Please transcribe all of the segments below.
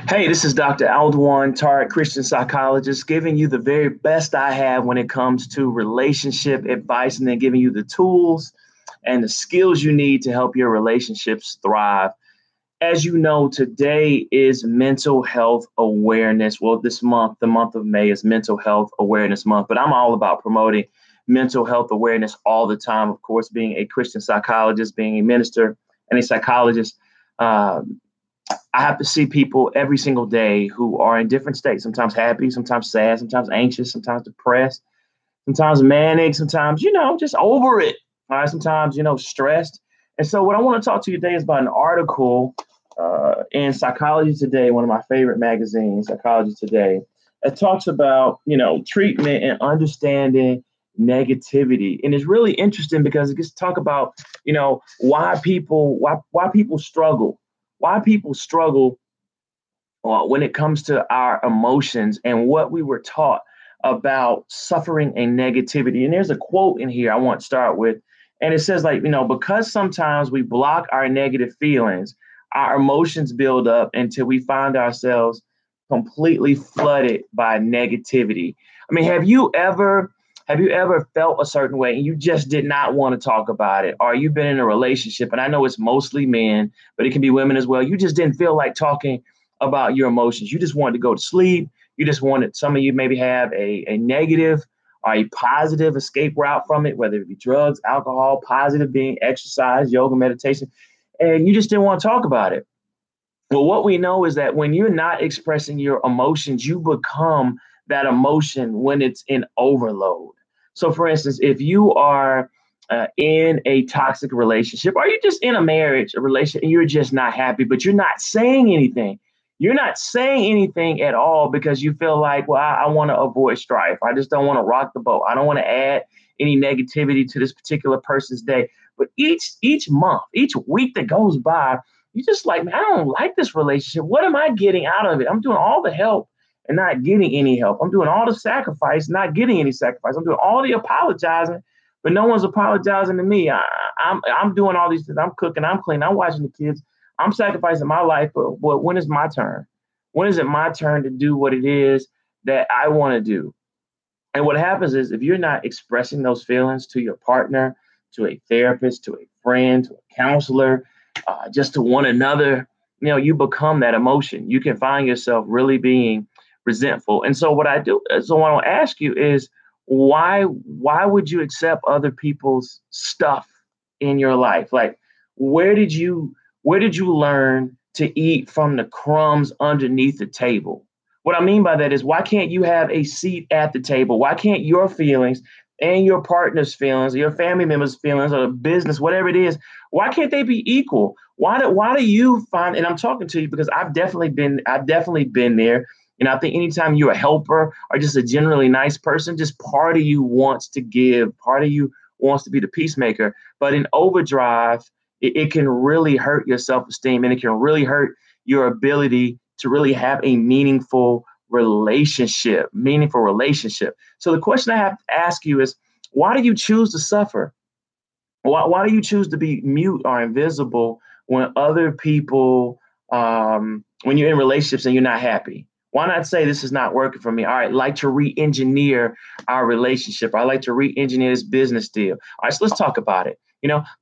Hey, this is Dr. Aldwan Tarek, Christian psychologist, giving you the very best I have when it comes to relationship advice and then giving you the tools and the skills you need to help your relationships thrive. As you know, today is Mental Health Awareness. Well, this month, the month of May, is Mental Health Awareness Month, but I'm all about promoting mental health awareness all the time. Of course, being a Christian psychologist, being a minister and a psychologist. I have to see people every single day who are in different states, sometimes happy, sometimes sad, sometimes anxious, sometimes depressed, sometimes manic, sometimes, just over it. All right, sometimes, stressed. And so, what I want to talk to you today is about an article in Psychology Today, one of my favorite magazines, Psychology Today. It talks about, treatment and understanding negativity. And it's really interesting because it gets to talk about, why people struggle, when it comes to our emotions and what we were taught about suffering and negativity. And there's a quote in here I want to start with. And it says, like, because sometimes we block our negative feelings, our emotions build up until we find ourselves completely flooded by negativity. I mean, have you ever felt a certain way and you just did not want to talk about it? Or you've been in a relationship, and I know it's mostly men, but it can be women as well. You just didn't feel like talking about your emotions. You just wanted to go to sleep. You just wanted, some of you maybe have a negative or a positive escape route from it, whether it be drugs, alcohol, positive being exercise, yoga, meditation, and you just didn't want to talk about it. Well, what we know is that when you're not expressing your emotions, you become that emotion when it's in overload. So, for instance, if you are in a toxic relationship, or you're just in a marriage, a relationship, and you're just not happy, but you're not saying anything. You're not saying anything at all because you feel like, well, I want to avoid strife. I just don't want to rock the boat. I don't want to add any negativity to this particular person's day. But each month, each week that goes by, you just like, man, I don't like this relationship. What am I getting out of it? I'm doing all the help and not getting any help. I'm doing all the sacrifice, not getting any sacrifice. I'm doing all the apologizing, but no one's apologizing to me. I'm doing all these things. I'm cooking, I'm cleaning, I'm watching the kids. I'm sacrificing my life, but when is my turn? When is it my turn to do what it is that I want to do? And what happens is, if you're not expressing those feelings to your partner, to a therapist, to a friend, to a counselor, just to one another, you become that emotion. You can find yourself really being resentful. And so what I want to ask you is, why would you accept other people's stuff in your life? Like, where did you where did you learn to eat from the crumbs underneath the table? What I mean by that is, why can't you have a seat at the table? Why can't your feelings and your partner's feelings, or your family members' feelings, or the business, whatever it is, why can't they be equal? Why do you find, and I'm talking to you because I've definitely been there. And I think anytime you're a helper or just a generally nice person, just part of you wants to give, part of you wants to be the peacemaker. But in overdrive, it can really hurt your self-esteem, and it can really hurt your ability to really have a meaningful relationship. So the question I have to ask you is, why do you choose to suffer? Why do you choose to be mute or invisible when other people, when you're in relationships and you're not happy? Why not say, this is not working for me? All right, like to re-engineer our relationship. I like to re-engineer this business deal. All right, so let's talk about it.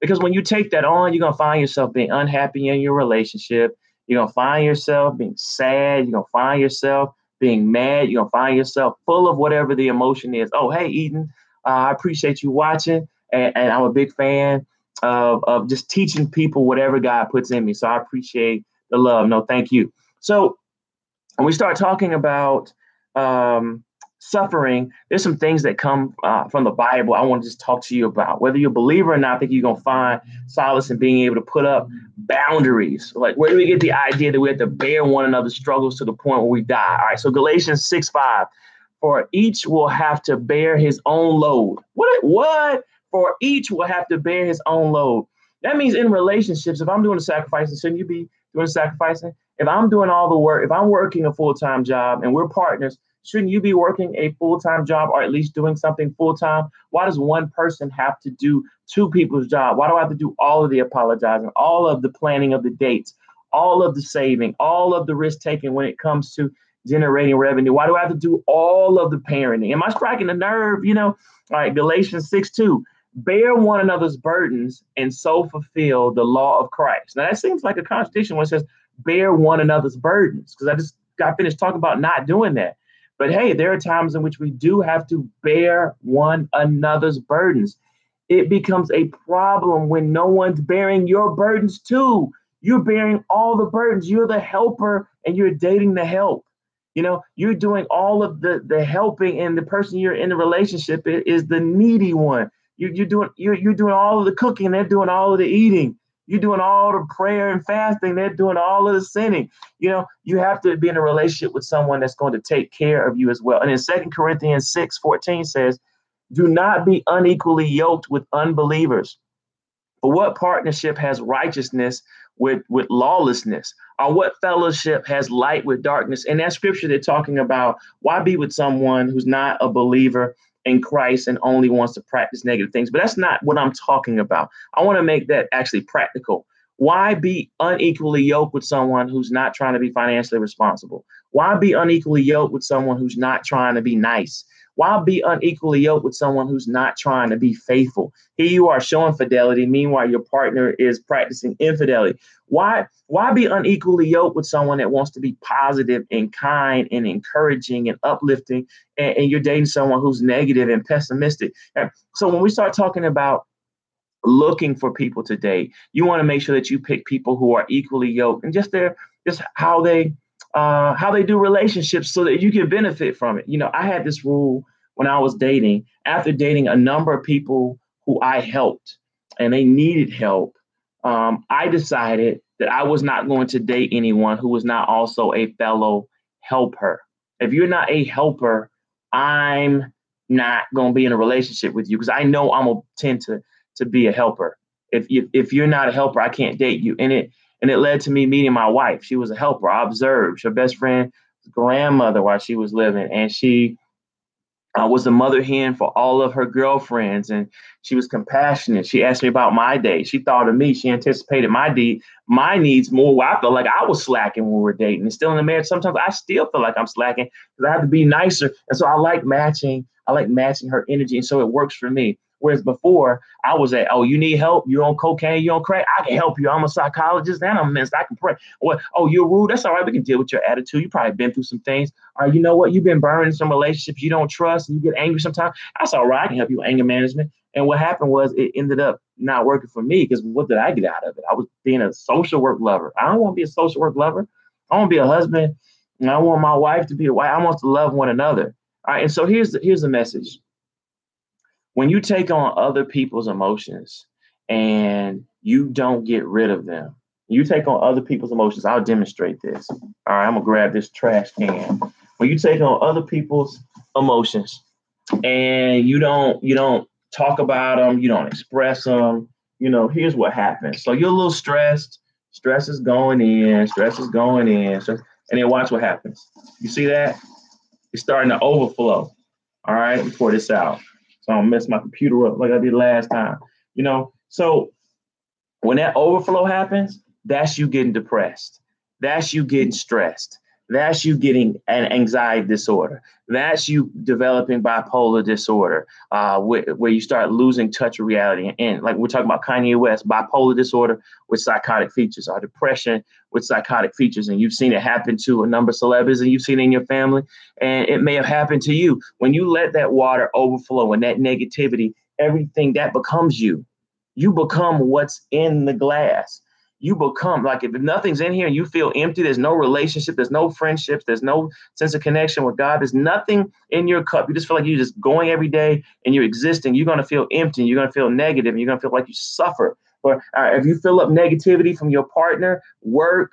Because when you take that on, you're gonna find yourself being unhappy in your relationship. You're gonna find yourself being sad. You're gonna find yourself being mad. You're gonna find yourself full of whatever the emotion is. Oh, hey, Eden, I appreciate you watching, and I'm a big fan of just teaching people whatever God puts in me. So I appreciate the love. No, thank you. So when we start talking about um, suffering, there's some things that come from the Bible I want to just talk to you about. Whether you're a believer or not, I think you're going to find solace in being able to put up boundaries. Like, where do we get the idea that we have to bear one another's struggles to the point where we die? All right, so Galatians 6:5, for each will have to bear his own load. What? For each will have to bear his own load. That means in relationships, if I'm doing the sacrificing, shouldn't you be doing the sacrificing? If I'm doing all the work, if I'm working a full-time job and we're partners, shouldn't you be working a full-time job, or at least doing something full-time? Why does one person have to do two people's job? Why do I have to do all of the apologizing, all of the planning of the dates, all of the saving, all of the risk taking when it comes to generating revenue? Why do I have to do all of the parenting? Am I striking a nerve? All right, Galatians 6:2. Bear one another's burdens and so fulfill the law of Christ. Now that seems like a contradiction when it says bear one another's burdens, because I just got finished talking about not doing that. But hey, there are times in which we do have to bear one another's burdens. It becomes a problem when no one's bearing your burdens too. You're bearing all the burdens. You're the helper and you're dating the help. You're doing all of the helping, and the person you're in the relationship is the needy one. You're doing all of the cooking, they're doing all of the eating. You're doing all the prayer and fasting, they're doing all of the sinning. You have to be in a relationship with someone that's going to take care of you as well. And in 2 Corinthians 6:14 says, do not be unequally yoked with unbelievers. For what partnership has righteousness with lawlessness? Or what fellowship has light with darkness? In that scripture, they're talking about why be with someone who's not a believer in Christ and only wants to practice negative things. But that's not what I'm talking about. I want to make that actually practical. Why be unequally yoked with someone who's not trying to be financially responsible? Why be unequally yoked with someone who's not trying to be nice? Why be unequally yoked with someone who's not trying to be faithful? Here you are showing fidelity. Meanwhile, your partner is practicing infidelity. Why be unequally yoked with someone that wants to be positive and kind and encouraging and uplifting, and you're dating someone who's negative and pessimistic? And so when we start talking about looking for people to date, you want to make sure that you pick people who are equally yoked, and just how they do relationships so that you can benefit from it. I had this rule when I was dating. After dating a number of people who I helped and they needed help, I decided that I was not going to date anyone who was not also a fellow helper. If you're not a helper, I'm not going to be in a relationship with you, because I know I'm going to tend to be a helper. If you're not a helper, I can't date you. And it led to me meeting my wife. She was a helper. I observed her best friend's grandmother while she was living, and she was the mother hen for all of her girlfriends, and she was compassionate. She asked me about my day. She thought of me. She anticipated my needs more. I felt like I was slacking when we were dating, and still in the marriage, sometimes I still feel like I'm slacking because I have to be nicer. And so I like matching her energy, and so it works for me. Whereas before, I was at, oh, you need help? You're on cocaine? You're on crack? I can help you. I'm a psychologist and I'm a minister. I can pray. What? Oh, you're rude? That's all right. We can deal with your attitude. You probably been through some things. All right, you know what? You've been burned in some relationships you don't trust, and you get angry sometimes. That's all right. I can help you with anger management. And what happened was it ended up not working for me, because what did I get out of it? I was being a social work lover. I don't want to be a social work lover. I want to be a husband, and I want my wife to be a wife. I want to love one another. All right, and so here's the message. When you take on other people's emotions and you don't get rid of them, you take on other people's emotions. I'll demonstrate this. All right, I'm gonna grab this trash can. When you take on other people's emotions and you don't talk about them, you don't express them, here's what happens. So you're a little stressed. Stress is going in. Stress is going in. So, and then watch what happens. You see that? It's starting to overflow. All right, let me pour this out, so I don't mess my computer up like I did last time. So when that overflow happens, that's you getting depressed. That's you getting stressed. That's you getting an anxiety disorder. That's you developing bipolar disorder, where you start losing touch of reality. And like we're talking about Kanye West, bipolar disorder with psychotic features, or depression with psychotic features. And you've seen it happen to a number of celebrities, and you've seen it in your family. And it may have happened to you. When you let that water overflow and that negativity, everything that becomes you. You become what's in the glass. You become, like, if nothing's in here and you feel empty, there's no relationship, there's no friendships, there's no sense of connection with God, there's nothing in your cup. You just feel like you're just going every day and you're existing. You're going to feel empty. You're going to feel negative. And you're going to feel like you suffer. Or if you fill up negativity from your partner, work,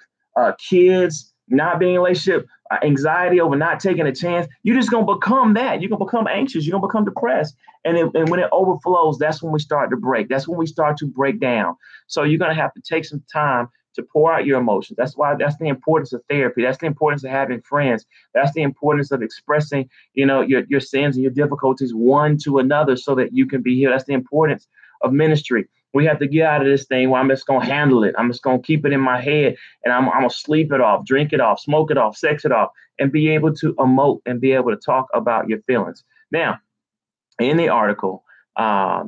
kids, not being in a relationship, anxiety over not taking a chance, you're just going to become that. You're going to become anxious. You're going to become depressed. And when it overflows, that's when we start to break. That's when we start to break down. So you're going to have to take some time to pour out your emotions. That's the importance of therapy. That's the importance of having friends. That's the importance of expressing, your sins and your difficulties one to another so that you can be healed. That's the importance of ministry. We have to get out of this thing where I'm just gonna handle it. I'm just gonna keep it in my head, and I'm gonna sleep it off, drink it off, smoke it off, sex it off, and be able to emote and be able to talk about your feelings. Now, in the article,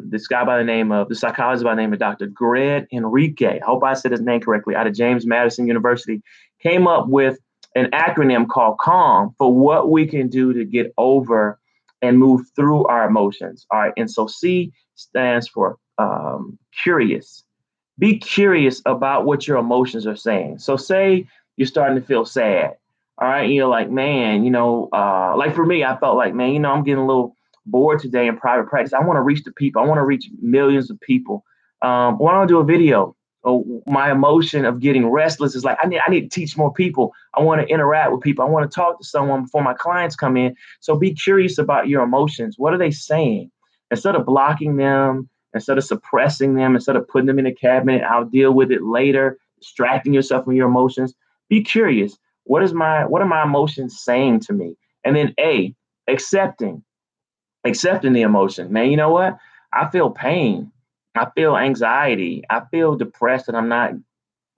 this guy by the name of the psychologist by the name of Dr. Greg Enrique, I hope I said his name correctly, out of James Madison University, came up with an acronym called CALM for what we can do to get over and move through our emotions. All right. And so C stands for curious. Be curious about what your emotions are saying. So, say you're starting to feel sad. All right. And you're like, man, like for me, I felt like, man, I'm getting a little bored today in private practice. I want to reach the people. I want to reach millions of people. Why don't I do a video? Oh, my emotion of getting restless is like, I need to teach more people. I want to interact with people. I want to talk to someone before my clients come in. So be curious about your emotions. What are they saying? Instead of blocking them, instead of suppressing them, instead of putting them in a cabinet, I'll deal with it later, distracting yourself from your emotions. Be curious. What are my emotions saying to me? And then accepting accepting the emotion. Man, you know what? I feel pain. I feel anxiety. I feel depressed that I'm not,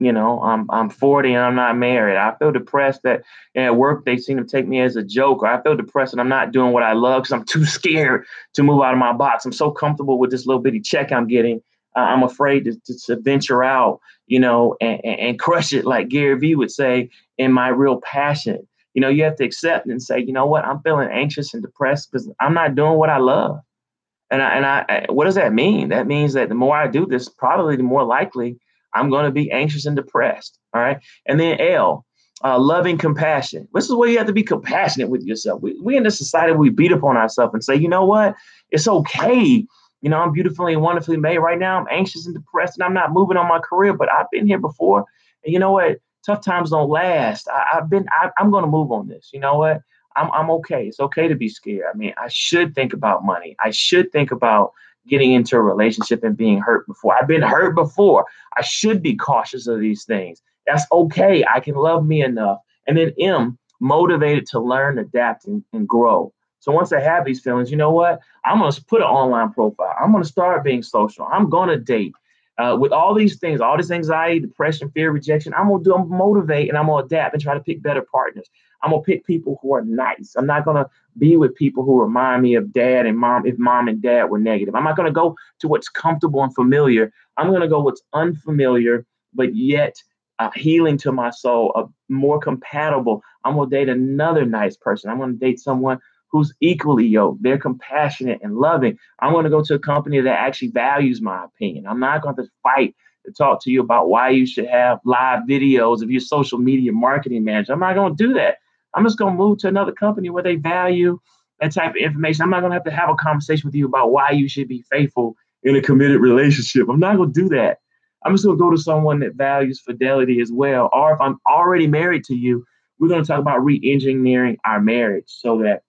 I'm 40 and I'm not married. I feel depressed that at work they seem to take me as a joke. Or I feel depressed that I'm not doing what I love because I'm too scared to move out of my box. I'm so comfortable with this little bitty check I'm getting. I'm afraid to venture out, and crush it, like Gary Vee would say, in my real passion. You have to accept and say, you know what, I'm feeling anxious and depressed because I'm not doing what I love. What does that mean? That means that the more I do this, probably the more likely I'm going to be anxious and depressed. All right. And then L, loving compassion. This is where you have to be compassionate with yourself. We in this society, we beat up on ourselves and say, you know what? It's okay. I'm beautifully and wonderfully made right now. I'm anxious and depressed and I'm not moving on my career, but I've been here before. And you know what? Tough times don't last. I'm going to move on this. You know what? I'm okay. It's okay to be scared. I mean, I should think about money. I should think about getting into a relationship and being hurt before. I've been hurt before. I should be cautious of these things. That's okay. I can love me enough. And then M, motivated to learn, adapt, and grow. So once I have these feelings, you know what? I'm going to put an online profile. I'm going to start being social. I'm going to date. With all these things, all this anxiety, depression, fear, rejection, I'm gonna motivate and I'm gonna adapt and try to pick better partners. I'm gonna pick people who are nice. I'm not gonna be with people who remind me of dad and mom if mom and dad were negative. I'm not gonna go to what's comfortable and familiar. I'm gonna go what's unfamiliar, but yet healing to my soul, more compatible. I'm gonna date another nice person. I'm gonna date someone who's equally yoked. They're compassionate and loving. I'm going to go to a company that actually values my opinion. I'm not going to fight to talk to you about why you should have live videos of your social media marketing manager. I'm not going to do that. I'm just going to move to another company where they value that type of information. I'm not going to have a conversation with you about why you should be faithful in a committed relationship. I'm not going to do that. I'm just going to go to someone that values fidelity as well. Or if I'm already married to you, we're going to talk about re-engineering our marriage so that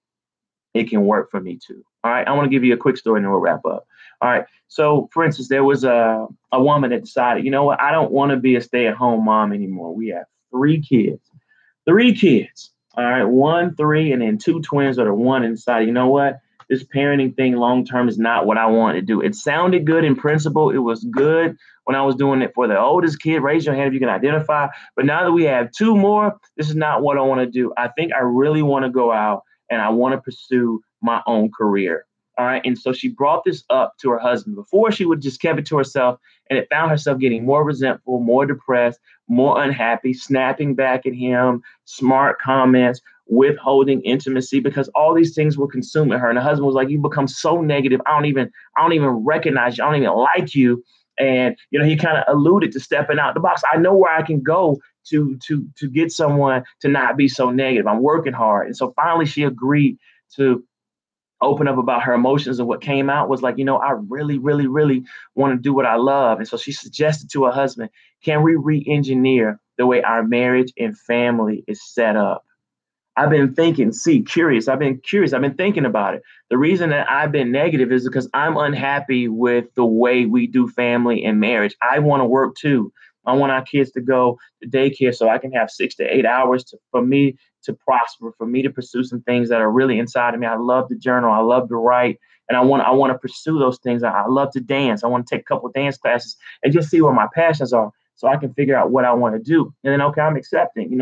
it can work for me too. All right. I want to give you a quick story and then we'll wrap up. All right. So, for instance, there was a woman that decided, you know what? I don't want to be a stay-at-home mom anymore. We have three kids. Three kids. All right. One, three, and then two twins that are one inside. You know what? This parenting thing long term is not what I want to do. It sounded good in principle. It was good when I was doing it for the oldest kid. Raise your hand if you can identify. But now that we have two more, this is not what I want to do. I think I really want to go out and I want to pursue my own career. All right. And so she brought this up to her husband. Before, she would just kept it to herself, and it found herself getting more resentful, more depressed, more unhappy, snapping back at him, smart comments, withholding intimacy, because all these things were consuming her. And the husband was like, you become so negative. I don't even recognize you. I don't even like you. And, he kind of alluded to stepping out the box. I know where I can go to get someone to not be so negative. I'm working hard. And so finally she agreed to open up about her emotions, and what came out was like, I really, really, really want to do what I love. And so she suggested to her husband, can we re-engineer the way our marriage and family is set up? I've been thinking, curious. I've been curious. I've been thinking about it. The reason that I've been negative is because I'm unhappy with the way we do family and marriage. I want to work too. I want our kids to go to daycare so I can have 6 to 8 hours for me to prosper, for me to pursue some things that are really inside of me. I love to journal. I love to write. and I want to pursue those things. I love to dance. I want to take a couple of dance classes and just see where my passions are, so I can figure out what I want to do. And then, okay, I'm accepting.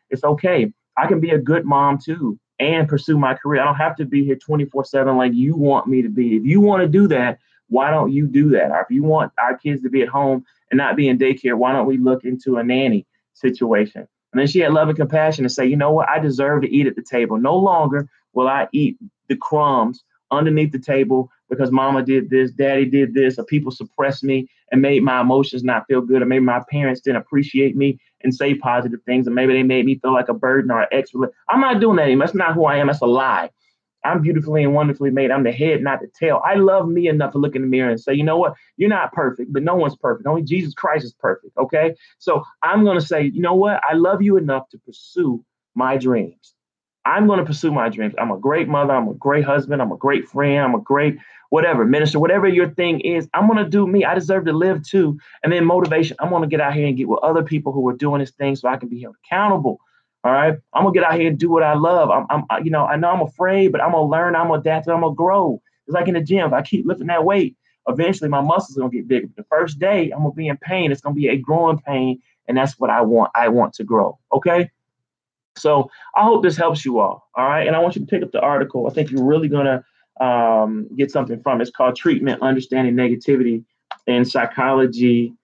It's okay. I can be a good mom too and pursue my career. I don't have to be here 24/7 like you want me to be. If you want to do that, why don't you do that? Or if you want our kids to be at home and not be in daycare, why don't we look into a nanny situation? And then she had love and compassion to say, you know what? I deserve to eat at the table. No longer will I eat the crumbs underneath the table because mama did this, daddy did this, or people suppressed me and made my emotions not feel good, or maybe my parents didn't appreciate me and say positive things, and maybe they made me feel like a burden or an extra. I'm not doing that anymore. That's not who I am. That's a lie. I'm beautifully and wonderfully made. I'm the head, not the tail. I love me enough to look in the mirror and say, you know what? You're not perfect, but no one's perfect. Only Jesus Christ is perfect. Okay. So I'm going to say, you know what? I love you enough to pursue my dreams. I'm going to pursue my dreams. I'm a great mother. I'm a great husband. I'm a great friend. I'm a great whatever minister, whatever your thing is. I'm going to do me. I deserve to live too. And then motivation. I'm going to get out here and get with other people who are doing this thing so I can be held accountable. All right. I'm gonna get out here and do what I love. I know I'm afraid, but I'm gonna learn, I'm gonna adapt, I'm gonna grow. It's like in the gym. If I keep lifting that weight, eventually my muscles are gonna get bigger. The first day I'm gonna be in pain. It's gonna be a growing pain, and that's what I want. I want to grow. Okay. So I hope this helps you all. All right. And I want you to pick up the article. I think you're really gonna get something from it. It's called Treatment Understanding Negativity in Psychology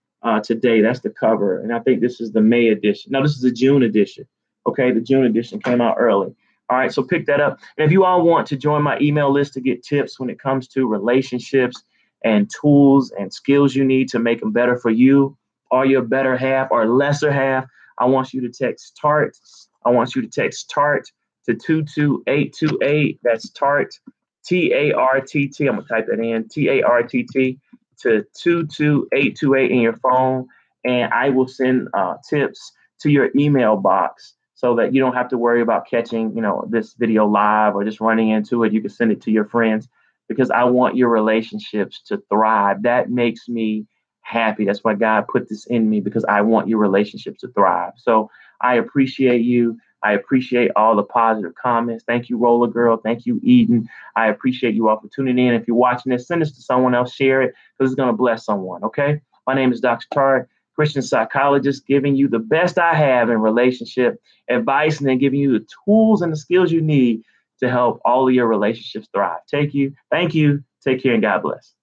Today. That's the cover. And I think this is the May edition. No, this is the June edition. Okay, the June edition came out early. All right, so pick that up. And if you all want to join my email list to get tips when it comes to relationships and tools and skills you need to make them better for you or your better half or lesser half, I want you to text TART. I want you to text TART to 22828. That's TART, TARTT. I'm going to type that in, TARTT to 22828 in your phone. And I will send tips to your email box so that you don't have to worry about catching, this video live or just running into it. You can send it to your friends because I want your relationships to thrive. That makes me happy. That's why God put this in me, because I want your relationships to thrive. So I appreciate you. I appreciate all the positive comments. Thank you, Roller Girl. Thank you, Eden. I appreciate you all for tuning in. If you're watching this, send this to someone else. Share it because it's going to bless someone. Okay. My name is Dr. Tart, Christian psychologist, giving you the best I have in relationship advice and then giving you the tools and the skills you need to help all of your relationships thrive. Thank you. Take care and God bless.